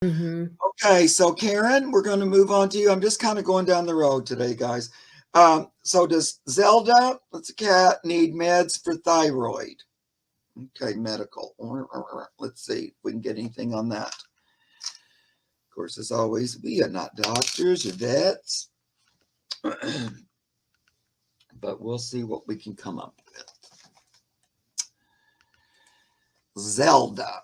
Mm-hmm. Okay, so Karen, we're going to move on to you. I'm just kind of going down the road today, guys. So does Zelda, that's a cat, need meds for thyroid? Okay, medical. Let's see if we can get anything on that. Of course, as always, we are not doctors or vets, but we'll see what we can come up with. Zelda.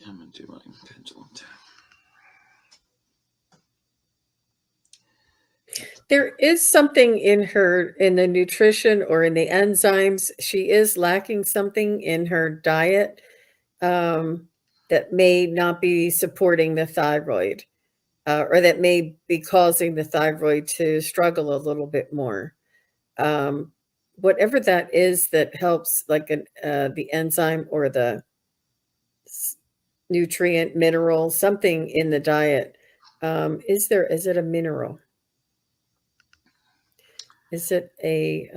I'm going to do my pendulum too. There is something in her, in the nutrition or in the enzymes. She is lacking something in her diet that may not be supporting the thyroid, or that may be causing the thyroid to struggle a little bit more. Um, Whatever that is that helps, like the enzyme or the nutrient, mineral, something in the diet. Is it a mineral? Is it a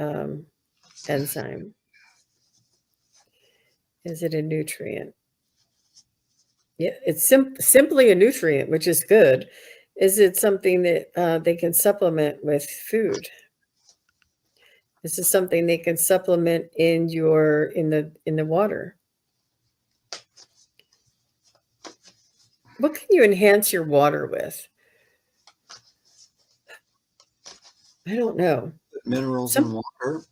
enzyme? Is it a nutrient? Yeah, it's simply a nutrient, which is good. Is it something that they can supplement with food? This is something they can supplement in the water. What can you enhance your water with? I don't know. Minerals Some in water.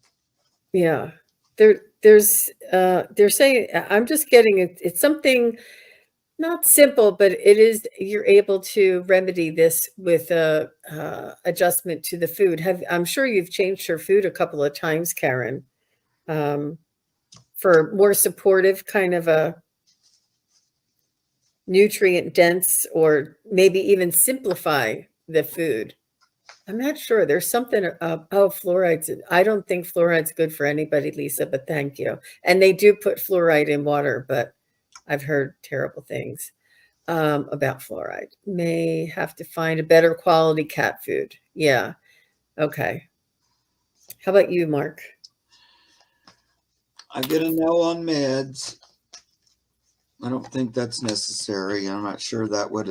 Yeah. They're saying, I'm just getting it. It's something not simple, but it is. You're able to remedy this with a adjustment to the food. I'm sure you've changed your food a couple of times, Karen, um, for more supportive kind of a nutrient dense, or maybe even simplify the food. I'm not sure. There's something. Oh, fluoride's. I don't think fluoride's good for anybody, Lisa. But thank you. And they do put fluoride in water, but I've heard terrible things about fluoride. May have to find a better quality cat food. Yeah. Okay. How about you, Mark? I get a no on meds. I don't think that's necessary. I'm not sure that would,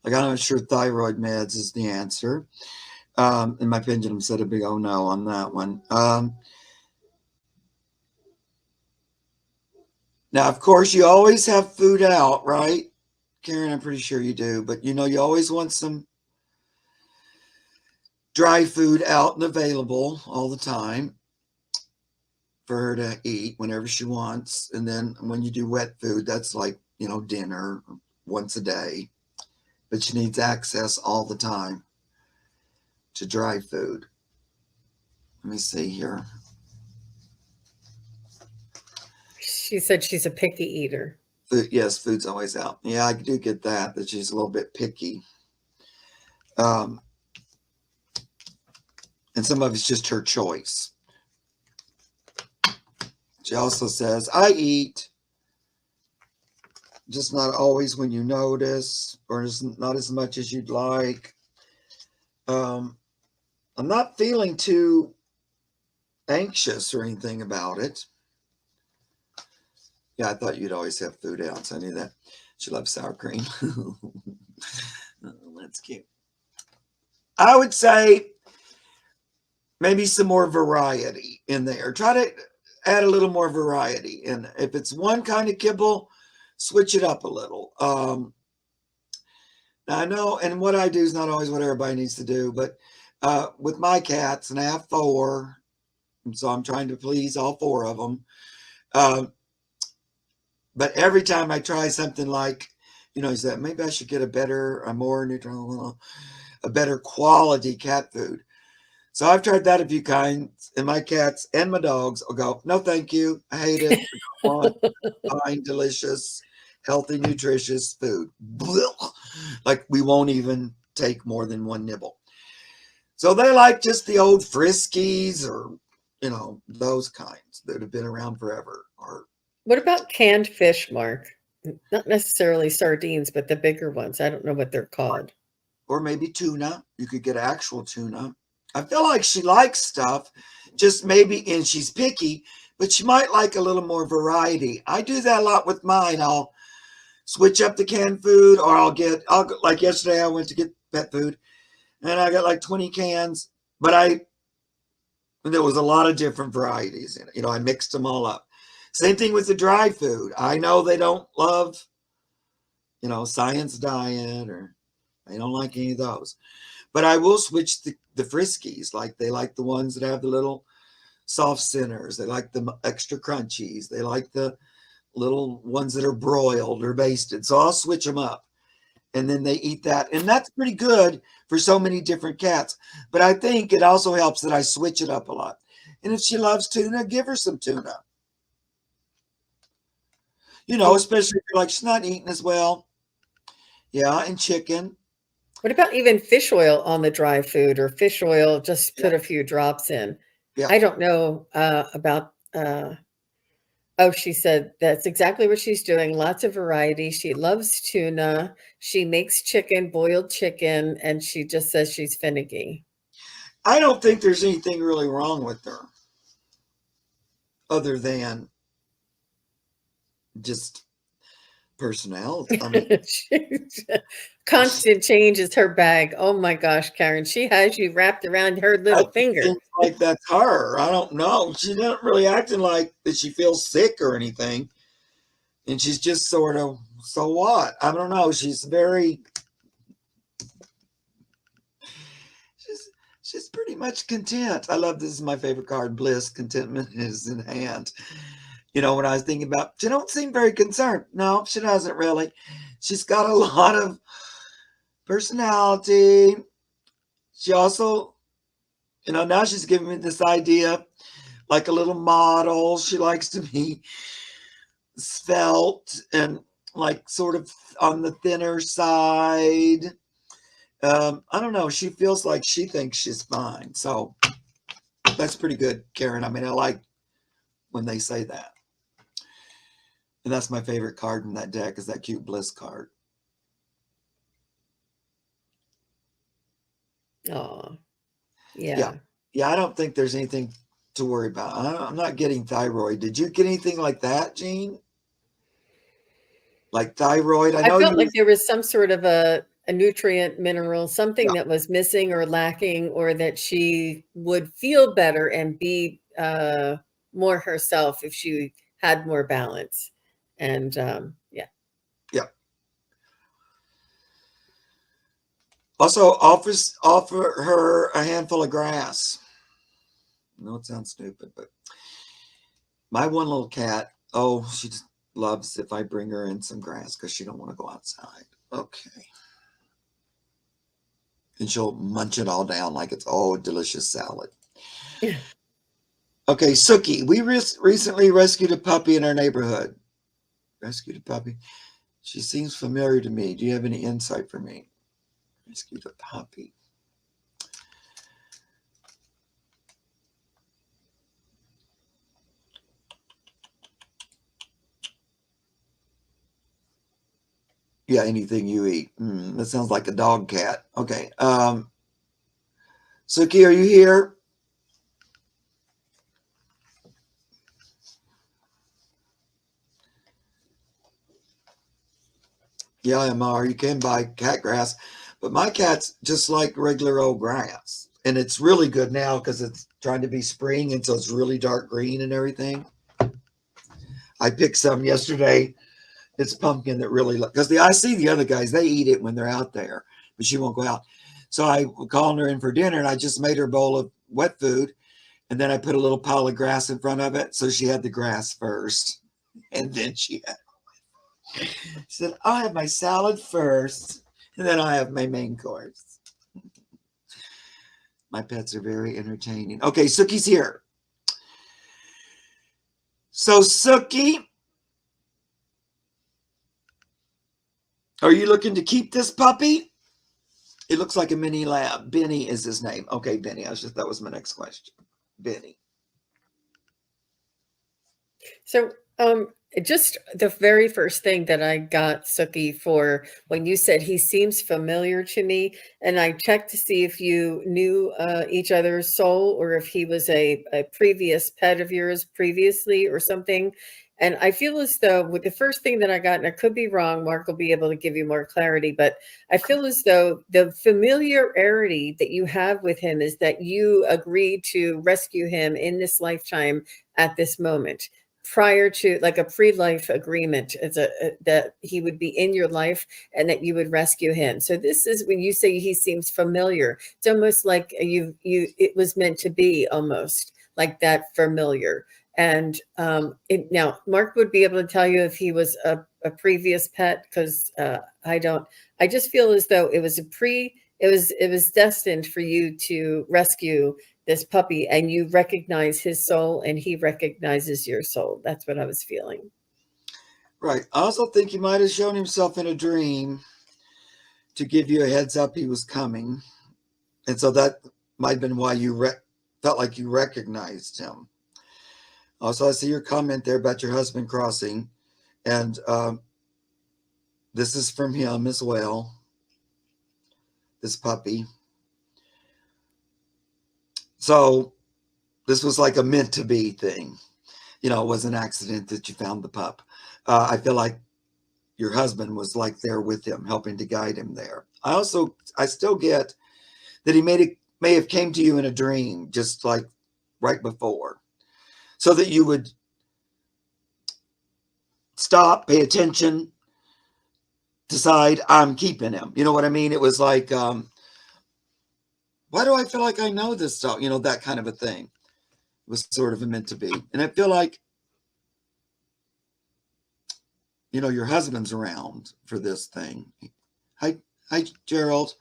like, I'm not sure thyroid meds is the answer. And my pendulum said a big oh no on that one. Now, of course, you always have food out, right? Karen, I'm pretty sure you do. But you always want some dry food out and available all the time for her to eat whenever she wants. And then when you do wet food, that's like, dinner once a day. But she needs access all the time to dry food. Let me see here. She said she's a picky eater. Food, yes, food's always out. Yeah, I do get that she's a little bit picky. Um, and some of it's just her choice. She also says, I eat, just not always when you notice, or not as much as you'd like. I'm not feeling too anxious or anything about it. Yeah, I thought you'd always have food out, so I knew that. She loves sour cream. That's cute. I would say maybe some more variety in there. Try to add a little more variety. And if it's one kind of kibble, switch it up a little. Now I know, and what I do is not always what everybody needs to do, but with my cats, and I have 4, and so I'm trying to please all 4 of them. But every time I try something like, you said maybe I should get a more neutral, a better quality cat food. So I've tried that a few kinds, and my cats and my dogs will go, no, thank you. I hate it. I don't want fine, delicious, healthy, nutritious food. Like we won't even take more than one nibble. So they like just the old Friskies, or, those kinds that have been around forever. What about canned fish, Mark? Not necessarily sardines, but the bigger ones. I don't know what they're called. Or maybe tuna. You could get actual tuna. I feel like she likes stuff, just maybe, and she's picky, but she might like a little more variety. I do that a lot with mine. I'll switch up the canned food, or like yesterday I went to get pet food and I got like 20 cans, but there was a lot of different varieties in it. I mixed them all up. Same thing with the dry food. I know they don't love, science diet, or they don't like any of those. But I will switch the Friskies. Like, they like the ones that have the little soft centers. They like the extra crunchies. They like the little ones that are broiled or basted. So I'll switch them up. And then they eat that. And that's pretty good for so many different cats. But I think it also helps that I switch it up a lot. And if she loves tuna, give her some tuna. Especially if you're like, she's not eating as well. Yeah, and chicken. What about even fish oil on the dry food, or fish oil, just Yeah, put a few drops in? yeah. I don't know about oh, she said that's exactly what she's doing. Lots of variety. She loves tuna. She makes chicken, boiled chicken, and she just says she's finicky. I don't think there's anything really wrong with her other than just personality. I mean, Constant change is her bag. Oh my gosh, Karen, she has you wrapped around her that little just finger. seems like that's her. I don't know. She's not really acting like that she feels sick or anything. And she's just sort of, so what? I don't know. She's she's pretty much content. I love, this is my favorite card, bliss, contentment is in hand. When I was thinking about, she don't seem very concerned. No, she doesn't really. She's got a lot of personality. She also, now she's giving me this idea, like a little model. She likes to be svelte and like sort of on the thinner side. I don't know. She feels like she thinks she's fine. So that's pretty good, Karen. I mean, I like when they say that. And that's my favorite card in that deck, is that cute bliss card. Oh, Yeah. yeah. Yeah, I don't think there's anything to worry about. I'm not getting thyroid. Did you get anything like that, Jean? Like thyroid? I I know felt you. like there was some sort of a nutrient, mineral, something Yeah. that was missing or lacking, or that she would feel better and be more herself if she had more balance. And yeah. Yeah. Also, offer her a handful of grass. I know it sounds stupid, but my one little cat, oh, she just loves if I bring her in some grass because she don't want to go outside. Okay. And she'll munch it all down like it's, oh, delicious salad. Okay, Suki, we recently rescued a puppy in our neighborhood. Rescued a puppy. She seems familiar to me. Do you have any insight for me? Rescued a puppy. Yeah, anything you eat. That sounds like a dog cat. Okay. Suki, are you here? Yeah, MR, you can buy cat grass, but my cat's just like regular old grass. And it's really good now because it's trying to be spring, and so it's really dark green and everything. I picked some yesterday. It's pumpkin that really, because I see the other guys, they eat it when they're out there, but she won't go out. So I called her in for dinner, and I just made her a bowl of wet food, and then I put a little pile of grass in front of it. So she had the grass first, and then she said, I'll have my salad first, and then I have my main course. My pets are very entertaining. Okay, Suki's here. So, Suki, are you looking to keep this puppy? It looks like a mini lab. Benny is his name. Okay, Benny. That was my next question. Benny. So Just the very first thing that I got, Suki, for when you said he seems familiar to me, and I checked to see if you knew each other's soul or if he was a previous pet of yours previously or something. And I feel as though with the first thing that I got, and I could be wrong, Mark will be able to give you more clarity, but I feel as though the familiarity that you have with him is that you agreed to rescue him in this lifetime at this moment prior to, like, a pre-life agreement as that he would be in your life and that you would rescue him. So this is when you say he seems familiar, it's almost like you it was meant to be, almost like that familiar. And now Mark would be able to tell you if he was a previous pet, because I don't. I just feel as though it was destined for you to rescue this puppy, and you recognize his soul and he recognizes your soul. That's what I was feeling. Right. I also think he might have shown himself in a dream to give you a heads up he was coming. And so that might have been why you felt like you recognized him. Also, I see your comment there about your husband crossing. And this is from him as well, this puppy. So this was like a meant to be thing. You know, it was an accident that you found the pup. I feel like your husband was like there with him, helping to guide him there. I still get that he may have came to you in a dream, just like right before, so that you would stop, pay attention, decide, I'm keeping him. You know what I mean? It was like, why do I feel like I know this stuff? You know, that kind of a thing. It was sort of meant to be. And I feel like, you know, your husband's around for this thing. Hi, Gerald.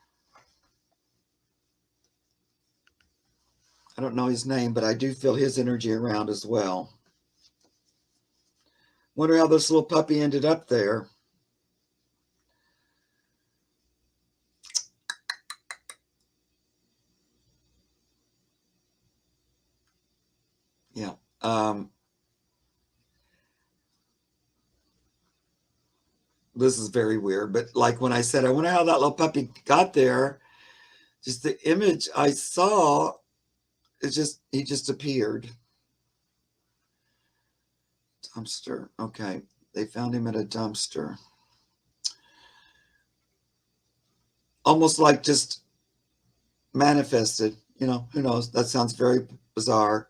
I don't know his name, but I do feel his energy around as well. Wonder how this little puppy ended up there. Yeah. This is very weird, but like when I said, I wonder how that little puppy got there, just the image I saw, he just appeared. Dumpster. Okay. They found him at a dumpster. Almost like just manifested, you know, who knows? That sounds very bizarre.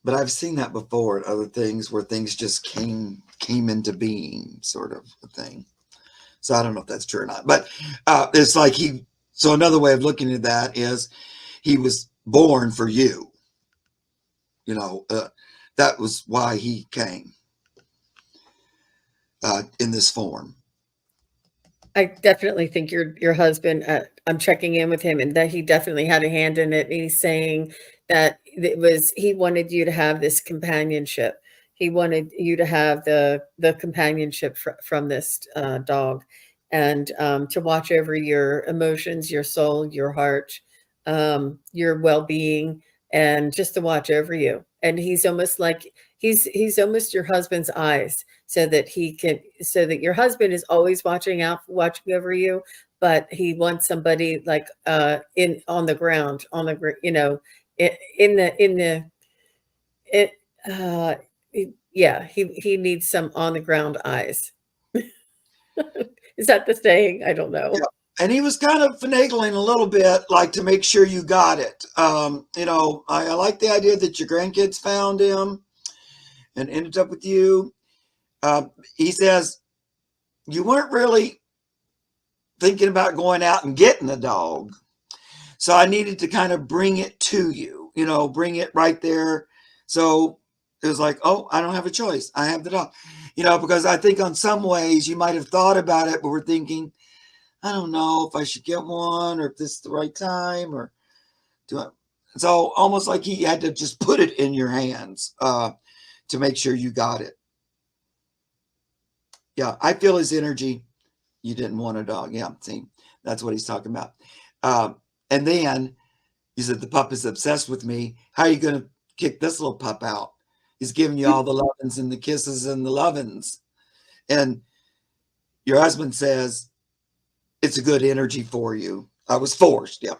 But I've seen that before at other things where things just came into being, sort of a thing. So I don't know if that's true or not. But it's like so another way of looking at that is he was born for you. You know, that was why he came in this form. I definitely think your husband, I'm checking in with him, and that he definitely had a hand in it. He's saying that he wanted you to have this companionship. He wanted you to have the companionship from this dog, and to watch over your emotions, your soul, your heart, your well-being, and just to watch over you. And he's almost like he's almost your husband's eyes, so that your husband is always watching watching over you, but he wants somebody like in on the ground, you know, in the it uh yeah, he needs some on the ground eyes. Is that the saying? I don't Yeah. know. And he was kind of finagling a little bit, like to make sure you got it. You know, I like the idea that your grandkids found him and ended up with you. He says you weren't really thinking about going out and getting the dog. So I needed to kind of bring it to you, you know, bring it right there. So it was like, oh, I don't have a choice. I have the dog, you know, because I think on some ways you might have thought about it, but we're thinking, I don't know if I should get one or if this is the right time or do I. So almost like he had to just put it in your hands to make sure you got it. Yeah, I feel his energy. You didn't want a dog. Yeah, see, that's what he's talking about. And then he said, the pup is obsessed with me. How are you going to kick this little pup out? He's giving you all the lovins and the kisses and the lovins. And your husband says, it's a good energy for you. I was forced. Yeah.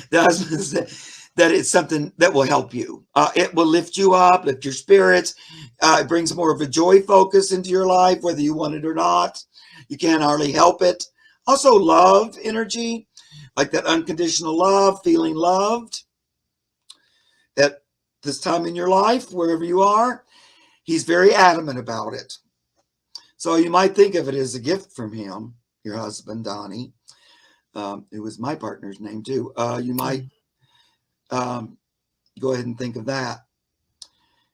The husband said that it's something that will help you. It will lift you up, lift your spirits. It brings more of a joy focus into your life, whether you want it or not. You can't hardly help it. Also, love energy, like that unconditional love, feeling loved at this time in your life, wherever you are. He's very adamant about it. So you might think of it as a gift from him, your husband, Donnie. It was my partner's name too. You might go ahead and think of that.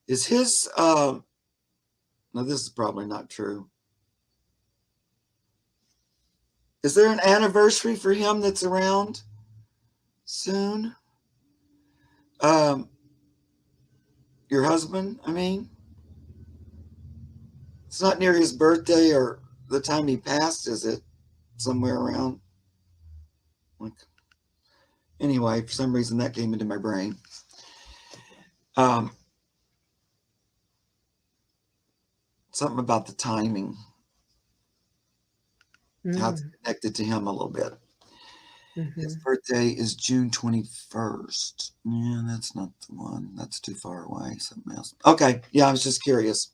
Is his, now this is probably not true. Is there an anniversary for him that's around soon? Your husband, I mean? It's not near his birthday or the time he passed, is it? Somewhere around? Like, anyway, for some reason that came into my brain. Something about the timing. How it's connected to him a little bit. His birthday is June 21st. Yeah, that's not the one. That's too far away. Something else. Okay. Yeah, I was just curious.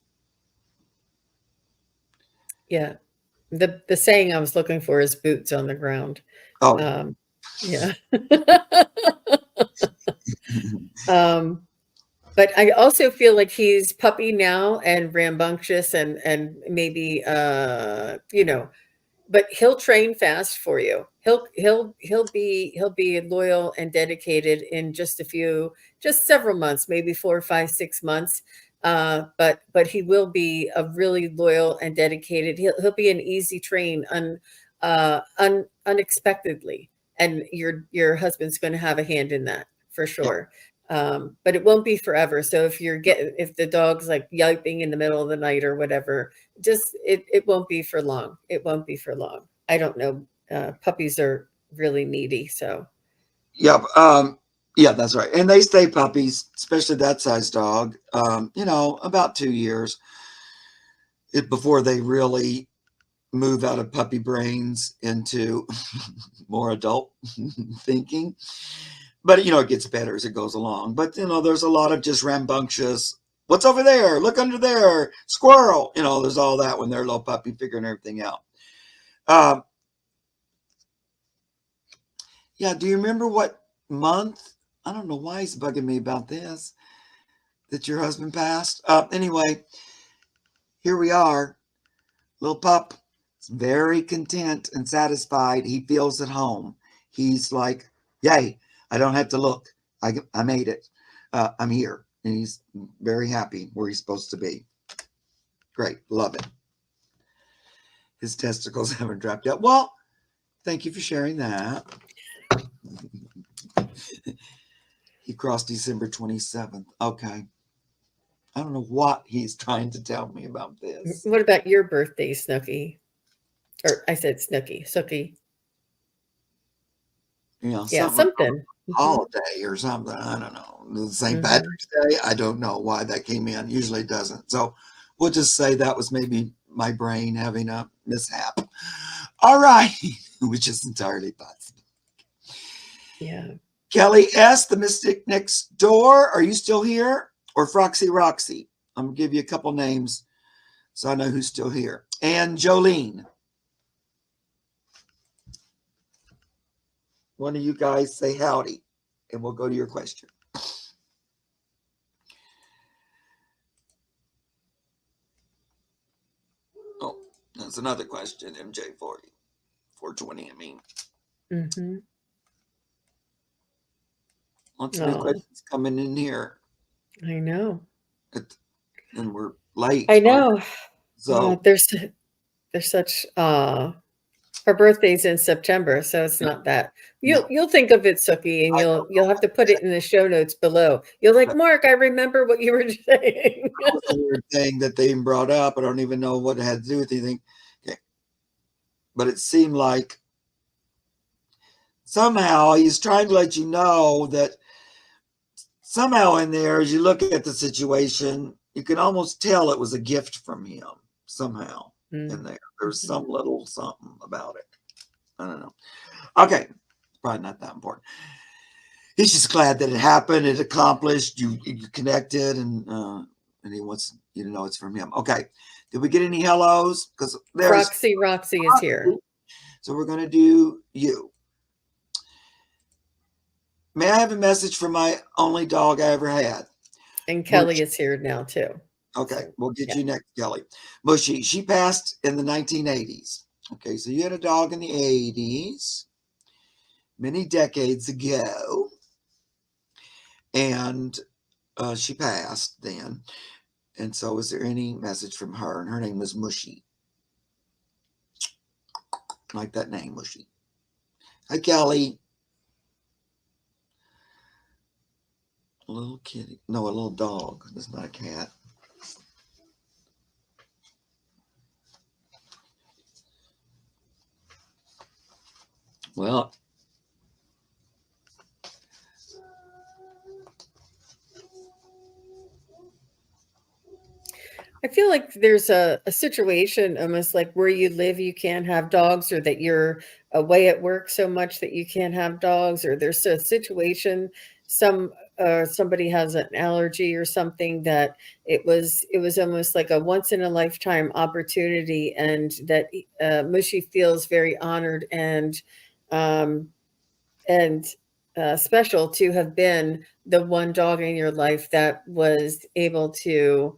Yeah. The saying I was looking for is boots on the ground. Oh. Yeah. But I also feel like he's puppy now and rambunctious and maybe but he'll train fast for you. He'll be loyal and dedicated in just several months, maybe 4, 5, 6 months. But he will be a really loyal and dedicated. He'll be an easy train unexpectedly, and your husband's going to have a hand in that for sure. But it won't be forever. So if the dog's like yelping in the middle of the night or whatever, just it won't be for long. It won't be for long. I don't know. Puppies are really needy. So Yep. Yeah, that's right. And they stay puppies, especially that size dog, about 2 years before they really move out of puppy brains into more adult thinking. But, it gets better as it goes along. But, there's a lot of just rambunctious, what's over there? Look under there. Squirrel. There's all that when they're a little puppy figuring everything out. Yeah, do you remember what month? I don't know why he's bugging me about this, that your husband passed. Anyway, here we are. Little pup is very content and satisfied. He feels at home. He's like, yay, I don't have to look. I made it. I'm here. And he's very happy where he's supposed to be. Great. Love it. His testicles haven't dropped yet. Well, thank you for sharing that. He crossed December 27th. Okay. I don't know what he's trying to tell me about this. what about your birthday, Snooky? Or I said Snooky, Sookie. Something. Holiday or something. I don't know. St. Patrick's Day. I don't know why that came in. Usually it doesn't. So we'll just say that was maybe my brain having a mishap. All right. Which is entirely possible. Yeah. Kelly S., the Mystic Next Door. Are you still here? Or Froxy Roxy? I'm going to give you a couple names so I know who's still here. And Jolene. One of you guys say howdy, and we'll go to your question. Oh, that's another question, MJ40. 420, I mean. Lots of new questions coming in here. I know. And we're late. I know. So there's such her birthday's in September, so it's not that. You'll think of it, Sookie, and you'll have to put it in the show notes below. You're like, Mark, I remember what you were saying. That was a weird thing that they even brought up. I don't even know what it had to do with anything. Okay. But it seemed like somehow he's trying to let you know that somehow in there, as you look at the situation, you can almost tell it was a gift from him somehow in there. There's Mhm. some little something about it. I don't know. Okay, probably not that important. He's just glad that it happened, it accomplished, you connected, and he wants you to know it's from him. Okay, did we get any hellos? Because there's Roxy is here. so we're going to do you. May I have a message from my only dog I ever had? And Kelly Mushy. is here now too. Okay, So, we'll get yeah. you next, Kelly. Mushy, she passed in the 1980s. Okay, so you had a dog in the 80s, many decades ago, and she passed then. And so, is there any message from her? And her name was Mushy. I like that name, Mushy. Hi, Kelly. A little kitty. No, a little dog. That's not a cat. Well, I feel like there's a situation almost like where you live, you can't have dogs, or that you're away at work so much that you can't have dogs, or there's a situation, somebody has an allergy or something, that it was almost like a once in a lifetime opportunity, and that Mushy feels very honored um, and special to have been the one dog in your life that was able to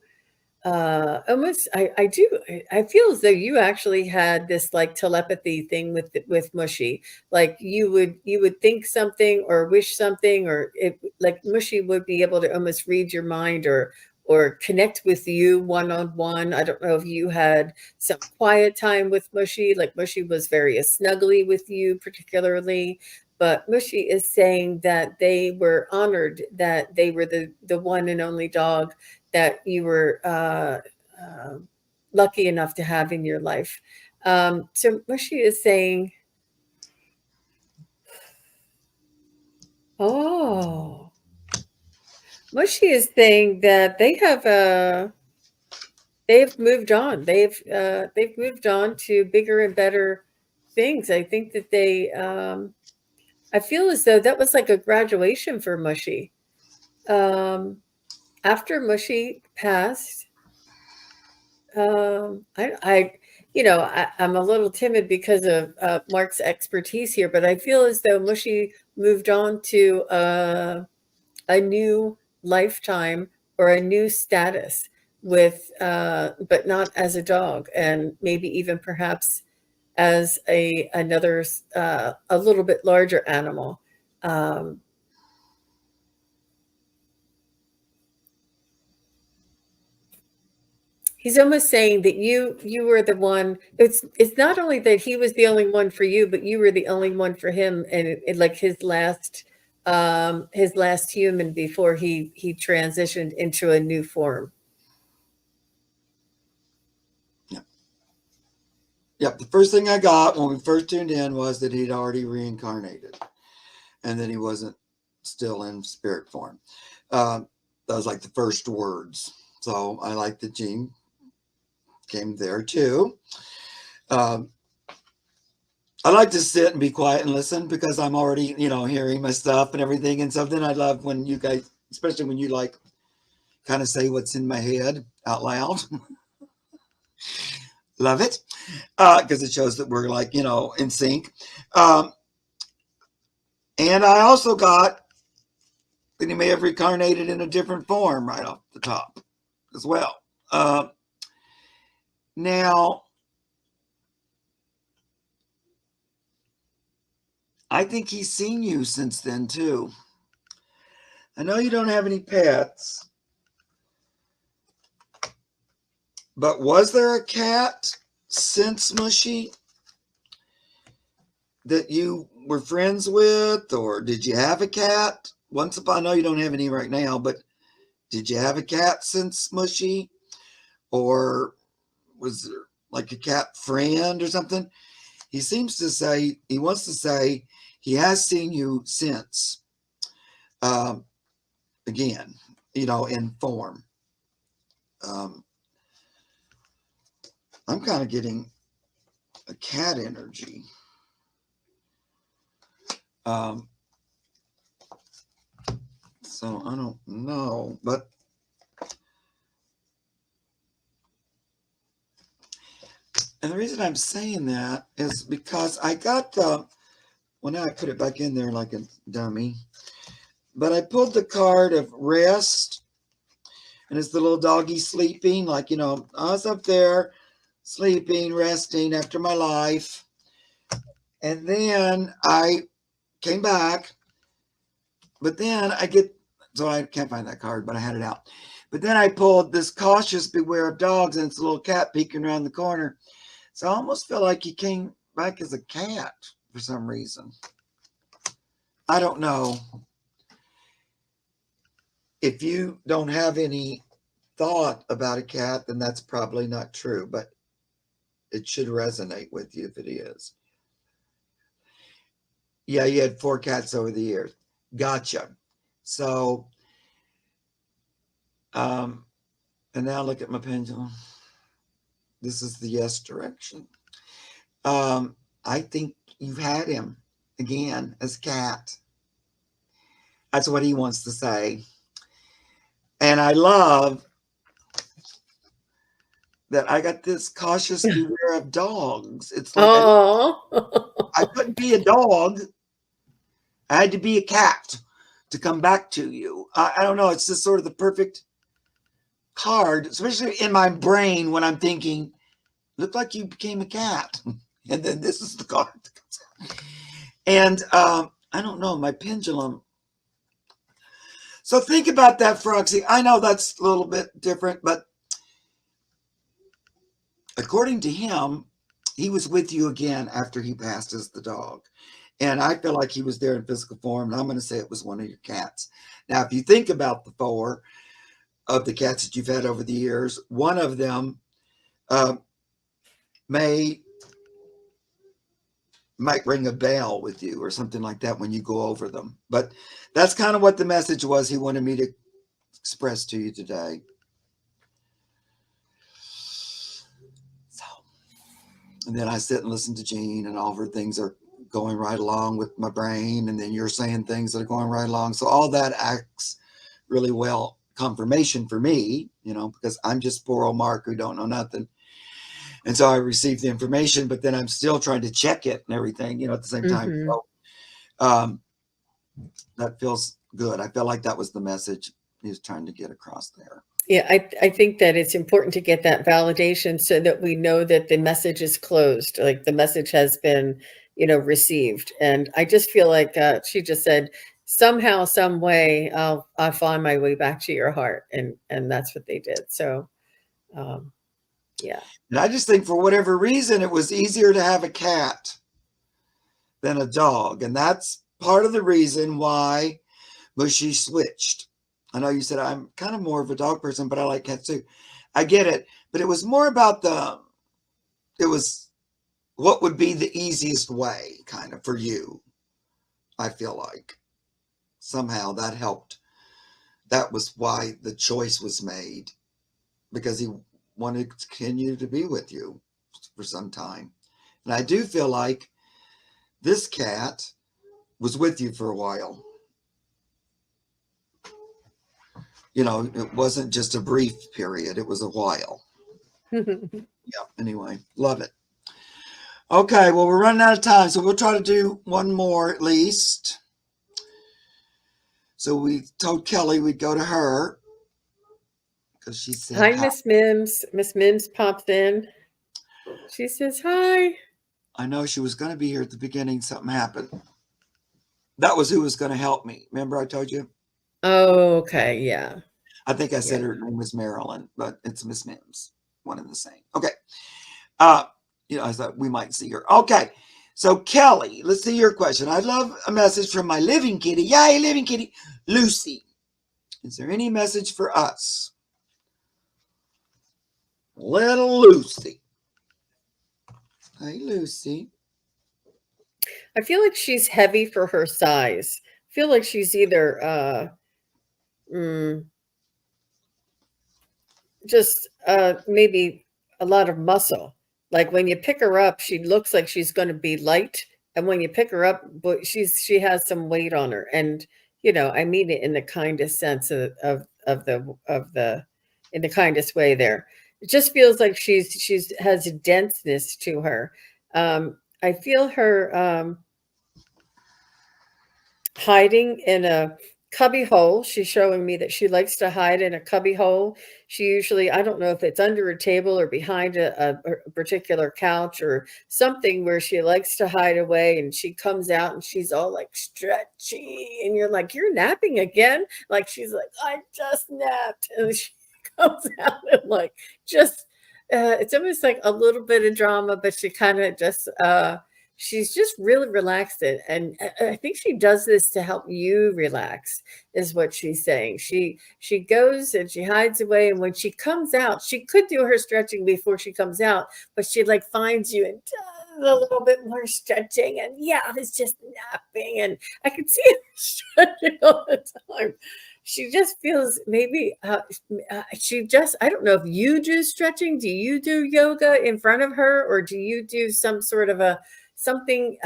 almost I feel as though you actually had this like telepathy thing with Mushy. Like you would think something or wish something, or it like Mushy would be able to almost read your mind, or connect with you one on one. I don't know if you had some quiet time with Mushy, like Mushy was very snuggly with you particularly. But Mushy is saying that they were honored that they were the one and only dog that you were lucky enough to have in your life. So Mushy is saying, oh, Mushy is saying that they've moved on. They've moved on to bigger and better things. I think that I feel as though that was like a graduation for Mushy. Um, After Mushy passed, I I'm a little timid because of Mark's expertise here, but I feel as though Mushy moved on to a new lifetime or a new status but not as a dog, and maybe even perhaps as a little bit larger animal. Um, He's almost saying that you were the one. It's not only that he was the only one for you, but you were the only one for him, and like his last human before he transitioned into a new form. yeah. Yep. The first thing I got when we first tuned in was that he'd already reincarnated, and that he wasn't still in spirit form. That was like the first words. So I like that Gene came there too. Um, I like to sit and be quiet and listen because I'm already, hearing my stuff and everything. And so then I love when you guys, especially when you like kind of say what's in my head out loud. Love it. Because it shows that we're like, in sync. Um, and I also got that he may have reincarnated in a different form right off the top as well. Now, I think he's seen you since then too. I know you don't have any pets, but was there a cat since Mushy that you were friends with, or did you have a cat once upon? I know you don't have any right now, but did you have a cat since Mushy, or was there like a cat friend or something? He wants to say he has seen you since, um, again, in form. Um, I'm kind of getting a cat energy. So I don't know, but and the reason I'm saying that is because I got the, well, now I put it back in there like a dummy, but I pulled the card of rest, and it's the little doggy sleeping, like, I was up there sleeping, resting after my life. And then I came back, but then so I can't find that card, but I had it out. But then I pulled this cautious beware of dogs, and it's a little cat peeking around the corner. So I almost feel like he came back as a cat for some reason. I don't know. If you don't have any thought about a cat, then that's probably not true, but it should resonate with you if it is. Yeah, you had 4 cats over the years. Gotcha. So, and now look at my pendulum. This is the yes direction. I think you've had him again as cat. That's what he wants to say. And I love that I got this cautious beware of dogs. It's like I couldn't be a dog. I had to be a cat to come back to you. I don't know. It's just sort of the perfect card, especially in my brain when I'm thinking, look like you became a cat. And then this is the card that comes out. And I don't know, my pendulum. So think about that, Froxy. I know that's a little bit different, but according to him, he was with you again after he passed as the dog. And I feel like he was there in physical form. And I'm going to say it was one of your cats. Now, if you think about the 4 of the cats that you've had over the years, one of them might ring a bell with you or something like that when you go over them. But that's kind of what the message was he wanted me to express to you today. So, and then I sit and listen to Jean, and all of her things are going right along with my brain, and then you're saying things that are going right along. So all that acts really well confirmation for me, because I'm just poor old Mark who don't know nothing. And so I received the information, but then I'm still trying to check it and everything, at the same time. So that feels good. I felt like that was the message he was trying to get across there. Yeah, I think that it's important to get that validation so that we know that the message is closed, like the message has been, received. And I just feel like she just said, somehow, some way, I'll find my way back to your heart, and that's what they did. So, yeah. And I just think for whatever reason, it was easier to have a cat than a dog, and that's part of the reason why Mushy switched. I know you said I'm kind of more of a dog person, but I like cats too. I get it. But it was more about it was what would be the easiest way kind of for you. I feel like somehow that helped. That was why the choice was made, because he wanted to continue to be with you for some time. And I do feel like this cat was with you for a while. It wasn't just a brief period. It was a while. Yeah. Anyway, love it. Okay. Well, we're running out of time, so we'll try to do one more at least. So we told Kelly we'd go to her because she said Hi, Miss Mims. Miss Mims pops in. She says hi. I know she was going to be here at the beginning. Something happened. That was who was going to help me. Remember I told you? Oh, okay. Yeah. I think I said her name was Marilyn, but it's Miss Mims. One and the same. Okay. I thought we might see her. Okay. So Kelly, let's see your question. I'd love a message from my living kitty. Yay, living kitty. Lucy. Is there any message for us? Little Lucy. Hey, Lucy. I feel like she's heavy for her size. I feel like she's either just maybe a lot of muscle. Like when you pick her up, she looks like she's going to be light, and when you pick her up, but she has some weight on her. And I mean it in the kindest sense of the in the kindest way. There, it just feels like she's has a denseness to her. I feel her hiding in a cubby hole. She's showing me that she likes to hide in a cubby hole. She usually, I don't know if it's under a table or behind a particular couch or something where she likes to hide away. And she comes out and she's all like stretchy. And you're like, you're napping again? Like she's like, I just napped. And she comes out and like just, it's almost like a little bit of drama, but she kind of just, she's just really relaxed, and I think she does this to help you relax, is what she's saying. She goes and she hides away, and when she comes out, she could do her stretching before she comes out, but she like finds you and does a little bit more stretching, and yeah, it's just napping, and I can see her stretching all the time. She just feels maybe she just, I don't know if you do stretching. Do you do yoga in front of her, or do you do some sort of a something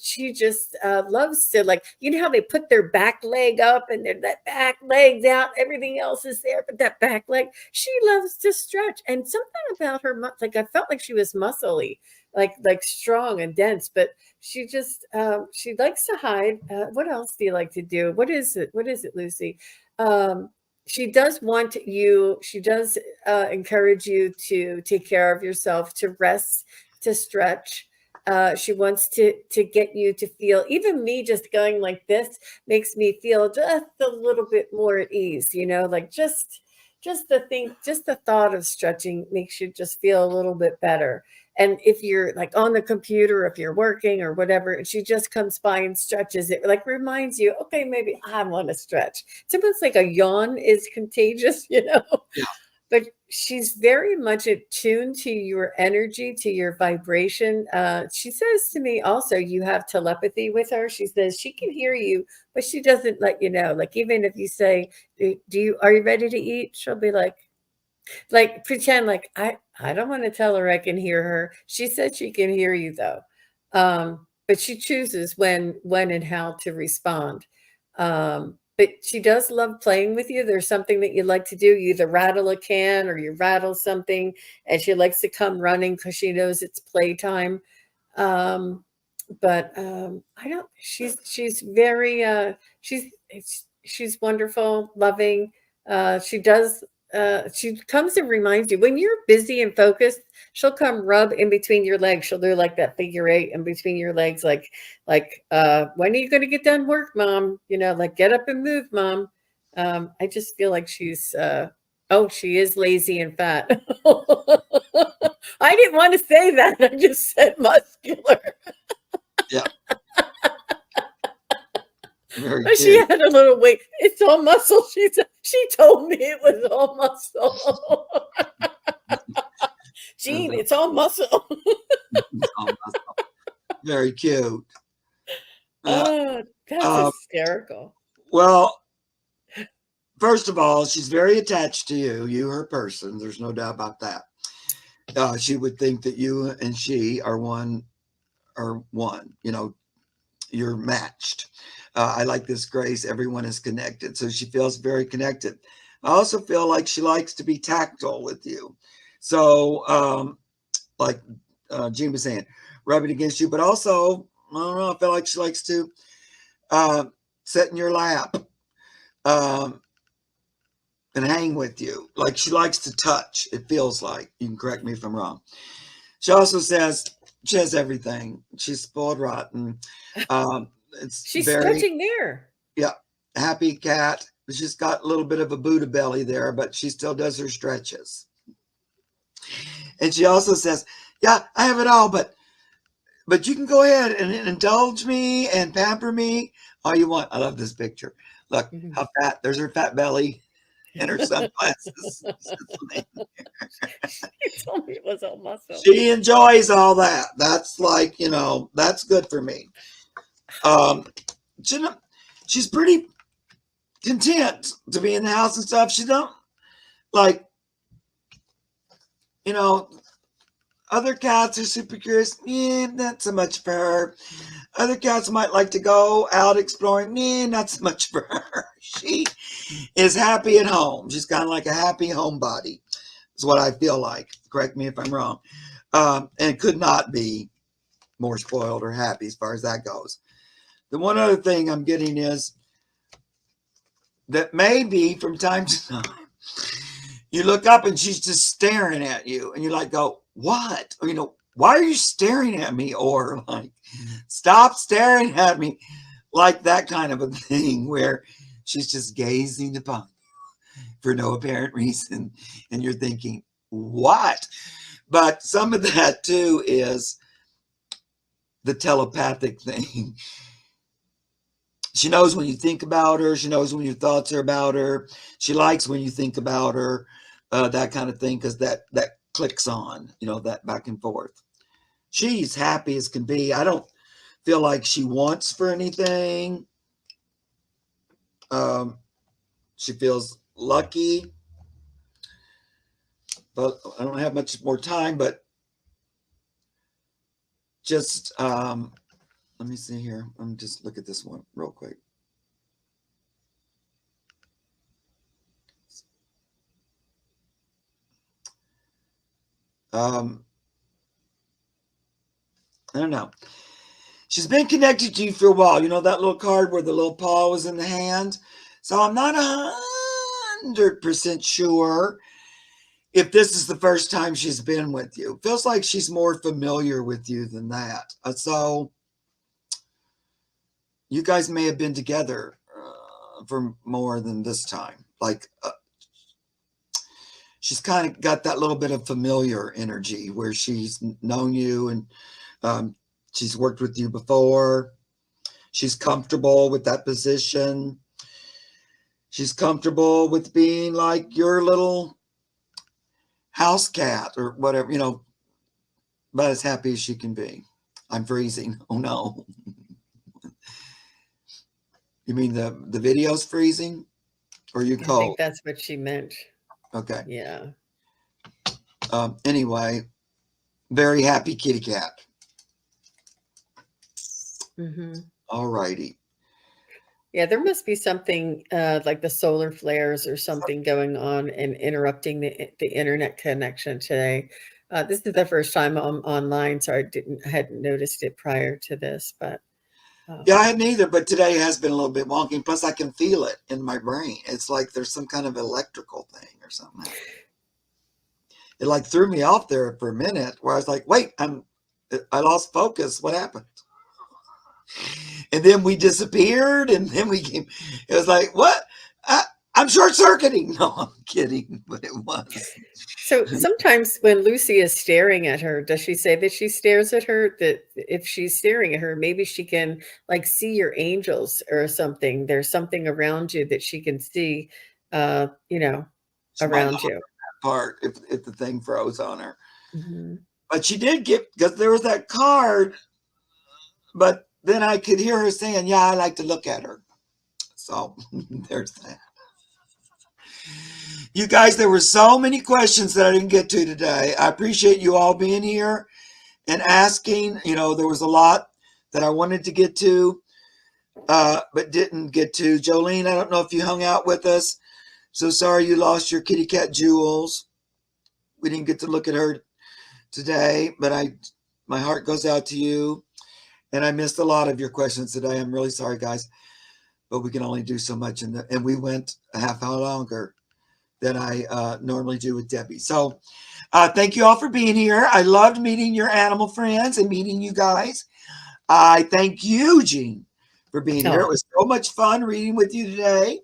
she just loves to, like, how they put their back leg up and that back leg's out, everything else is there, but that back leg, she loves to stretch. And something about her, like, I felt like she was muscly, like strong and dense, but she just she likes to hide. What else do you like to do? What is it, Lucy? She does want you, she does encourage you to take care of yourself, to rest, to stretch. She wants to get you to feel, even me just going like this makes me feel just a little bit more at ease, like just the thought of stretching makes you just feel a little bit better. And if you're like on the computer, if you're working or whatever, and she just comes by and stretches, it like reminds you, okay, maybe I want to stretch. It's almost like a yawn is contagious, Yeah. but she's very much attuned to your energy, to your vibration. She says to me also, you have telepathy with her. She says she can hear you, but she doesn't let you know. Like, even if you say, are you ready to eat? She'll be like pretend like I don't want to tell her I can hear her. She said she can hear you though. But she chooses when and how to respond. But she does love playing with you. There's something that you like to do. You either rattle a can or you rattle something, and she likes to come running because she knows it's playtime. Um, but I don't. She's very she's wonderful, loving. She does. She comes and reminds you when you're busy and focused. She'll come rub in between your legs. She'll do like that figure eight in between your legs, like when are you going to get done work, mom? Like, get up and move, mom. I just feel like she's. Oh, she is lazy and fat. I didn't want to say that. I just said muscular. Yeah. Very But she cute. had a little weight. It's all muscle. She told me it was all muscle. Jean, it's all muscle. Very cute. Oh, that's Um, hysterical. well, first of all, she's very attached to you, her person. There's no doubt about that. She would think that you and she are one. You're matched. I like this, Grace. Everyone is connected. So she feels very connected. I also feel like she likes to be tactile with you. So, like Jean was saying, rub it against you, but also, I don't know, I feel like she likes to sit in your lap and hang with you. Like, she likes to touch, it feels like. You can correct me if I'm wrong. She also says she has everything. She's spoiled rotten. She's Very, stretching there. yeah, happy cat. She's got a little bit of a Buddha belly there, but she still does her stretches. And she also says, yeah, I have it all, but you can go ahead and indulge me and pamper me all you want. I love this picture. Look how fat. There's her fat belly and her sunglasses. You told me it was all muscle. She enjoys all that. That's like, that's good for me. She's pretty content to be in the house and stuff. She don't like you know, other cats are super curious. Not so much for her. Other cats might like to go out exploring. Not so much for her. She is happy at home. She's kind of like a happy homebody. Is what I feel like. Correct me if I'm wrong. And could not be more spoiled or happy as far as that goes. The one other thing I'm getting is that maybe from time to time you look up and she's just staring at you, and you like go, what? Or, why are you staring at me? Or like, stop staring at me, like that kind of a thing where she's just gazing upon you for no apparent reason, and you're thinking, what? But some of that too is the telepathic thing. She knows when you think about her. She knows when your thoughts are about her. She likes when you think about her, that kind of thing, because that clicks on, that back and forth. She's happy as can be. I don't feel like she wants for anything. She feels lucky, but I don't have much more time, but just, let me see here. Let me just look at this one real quick. I don't know. She's been connected to you for a while. You know that little card where the little paw was in the hand? So I'm not 100% sure if this is the first time she's been with you. It feels like she's more familiar with you than that. So you guys may have been together for more than this time. Like, she's kind of got that little bit of familiar energy where she's known you, and she's worked with you before. She's comfortable with that position. She's comfortable with being like your little house cat or whatever, about as happy as she can be. I'm freezing. Oh no. You mean the video's freezing? Or you cold? I think that's what she meant. Okay. Yeah. Anyway, very happy kitty cat. Mm-hmm. All righty. Yeah, there must be something like the solar flares or something going on and interrupting the internet connection today. This is the first time I'm online, so I hadn't noticed it prior to this, but yeah, I hadn't either, but today has been a little bit wonky. Plus, I can feel it in my brain. It's like there's some kind of electrical thing or something. It like threw me off there for a minute, where I was like, "Wait, I lost focus. What happened?" And then we disappeared, and then we came. It was like, "What? I'm short circuiting." No, I'm kidding, but it was. So sometimes when Lucy is staring at her, does she say that she stares at her? That if she's staring at her, maybe she can like see your angels or something. There's something around you that she can see, She might around not you. that part if the thing froze on her. Mm-hmm. But she did get, because there was that card, but then I could hear her saying, "Yeah, I like to look at her." So there's that. You guys, there were so many questions that I didn't get to today. I appreciate you all being here and asking. There was a lot that I wanted to get to, but didn't get to. Jolene, I don't know if you hung out with us. So sorry you lost your kitty cat Jules. We didn't get to look at her today, but my heart goes out to you. And I missed a lot of your questions today. I'm really sorry, guys, but we can only do so much. And we went a half hour longer than I normally do with Debbie. So thank you all for being here. I loved meeting your animal friends and meeting you guys. I thank you, Jean, for being here. It was so much fun reading with you today.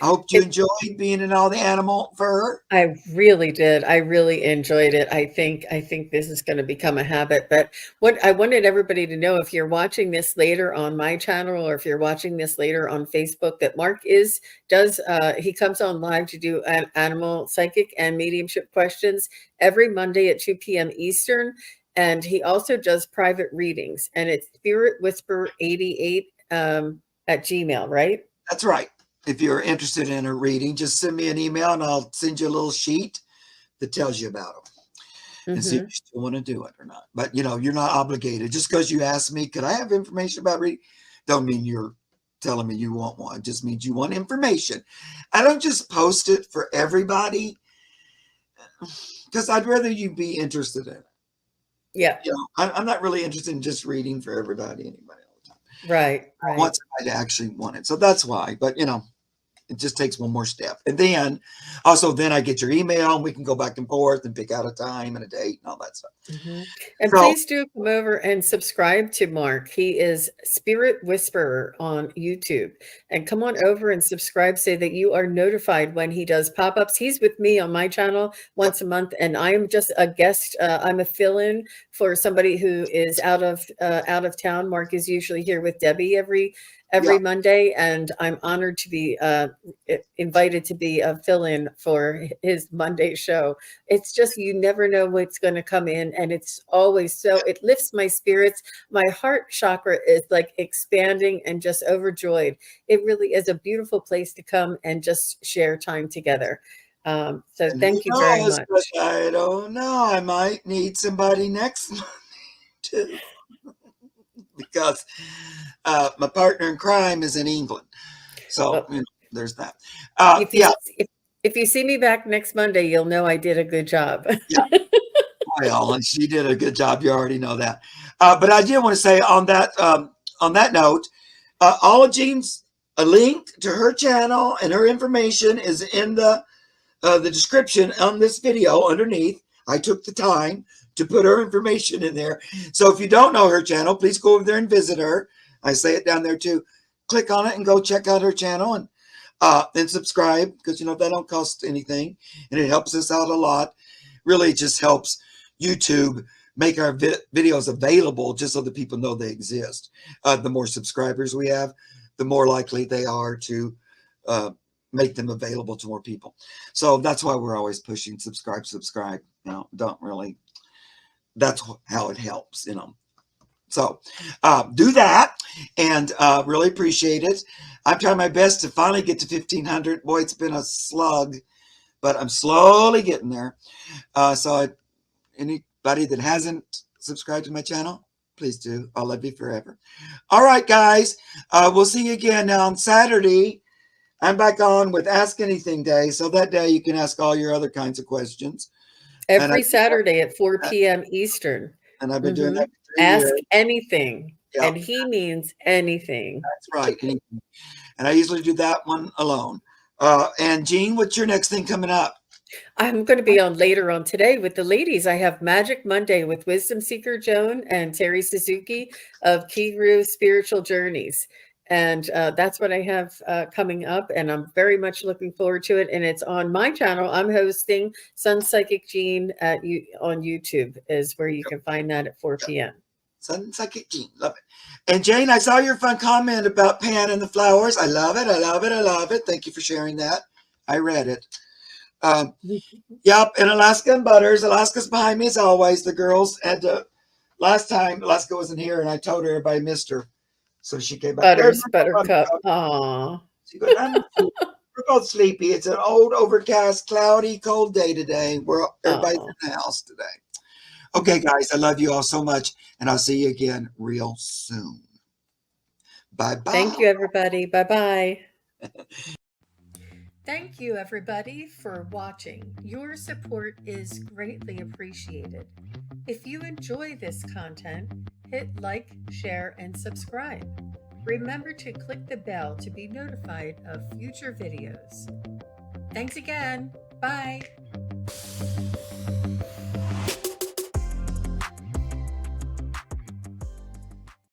I hope you enjoyed being in all the animal fur. I really did. I really enjoyed it. I think this is going to become a habit. But what I wanted everybody to know, if you're watching this later on my channel, or if you're watching this later on Facebook, that Mark he comes on live to do an animal psychic and mediumship questions every Monday at 2 p.m. Eastern. And he also does private readings, and it's Spirit Whisper 88 at Gmail, right? That's right. If you're interested in a reading, just send me an email and I'll send you a little sheet that tells you about them. and see if you still want to do it or not. But you're not obligated. Just because you ask me, could I have information about reading? Don't mean you're telling me you want one. It just means you want information. I don't just post it for everybody because I'd rather you be interested in it. Yeah. I'm not really interested in just reading for everybody, anybody all the time. Right. I want somebody to actually want it. So that's why. But it just takes one more step. And then I get your email and we can go back and forth and pick out a time and a date and all that stuff. And So, please do come over and subscribe to Mark. He is Spirit Whisperer on YouTube. And come on over and subscribe so that you are notified when he does pop-ups. He's with me on my channel once a month, and I am just a guest. I'm a fill-in for somebody who is out of town. Mark is usually here with Debbie every Monday, and I'm honored to be invited to be a fill-in for his Monday show. It's just, you never know what's going to come in, and it's always it lifts my spirits. My heart chakra is like expanding and just overjoyed. It really is a beautiful place to come and just share time together. So thank you very much. I don't know. I might need somebody next month too. Because my partner in crime is in England. So there's that. If you see me back next Monday, you'll know I did a good job. Yeah. Well, and she did a good job. You already know that. But I did want to say on that note, all of Jean's a link to her channel and her information is in the description on this video underneath. I took the time to put her information in there. So if you don't know her channel, please go over there and visit her. I say it down there too. Click on it and go check out her channel and subscribe, because that don't cost anything and it helps us out a lot. Really just helps YouTube make our videos available just so that people know they exist. The more subscribers we have, the more likely they are to make them available to more people. So that's why we're always pushing subscribe. Don't really, that's how it helps, So do that and really appreciate it. I'm trying my best to finally get to 1,500. Boy, it's been a slug, but I'm slowly getting there. So anybody that hasn't subscribed to my channel, please do. I'll love you forever. All right, guys. We'll see you again now on Saturday. I'm back on with Ask Anything Day. So that day you can ask all your other kinds of questions. Every Saturday at 4 p.m. Eastern. And I've been doing that for 3 Ask years. anything. Yep. And he means anything. That's right. Anything. And I usually do that one alone. And Jean, what's your next thing coming up? I'm going to be on later on today with the ladies. I have Magic Monday with Wisdom Seeker Joan and Terry Suzuki of Kiru Spiritual Journeys. And that's what I have coming up. And I'm very much looking forward to it. And it's on my channel. I'm hosting SunPsychic Jean on YouTube is where you can find that at 4 p.m. SunPsychic Jean. Love it. And Jane, I saw your fun comment about Pan and the flowers. I love it. I love it. I love it. Thank you for sharing that. I read it. Yep. And Alaska and Butters. Alaska's behind me as always. The girls had to, last time Alaska wasn't here and I told her everybody missed her. So she came back. Butters, Buttercup. Aww. She goes, we're both sleepy. It's an old, overcast, cloudy, cold day today. Everybody's in the house today. Okay, guys, I love you all so much, and I'll see you again real soon. Bye-bye. Thank you, everybody. Bye-bye. Thank you, everybody, for watching. Your support is greatly appreciated. If you enjoy this content, hit like, share, and subscribe. Remember to click the bell to be notified of future videos. Thanks again. Bye.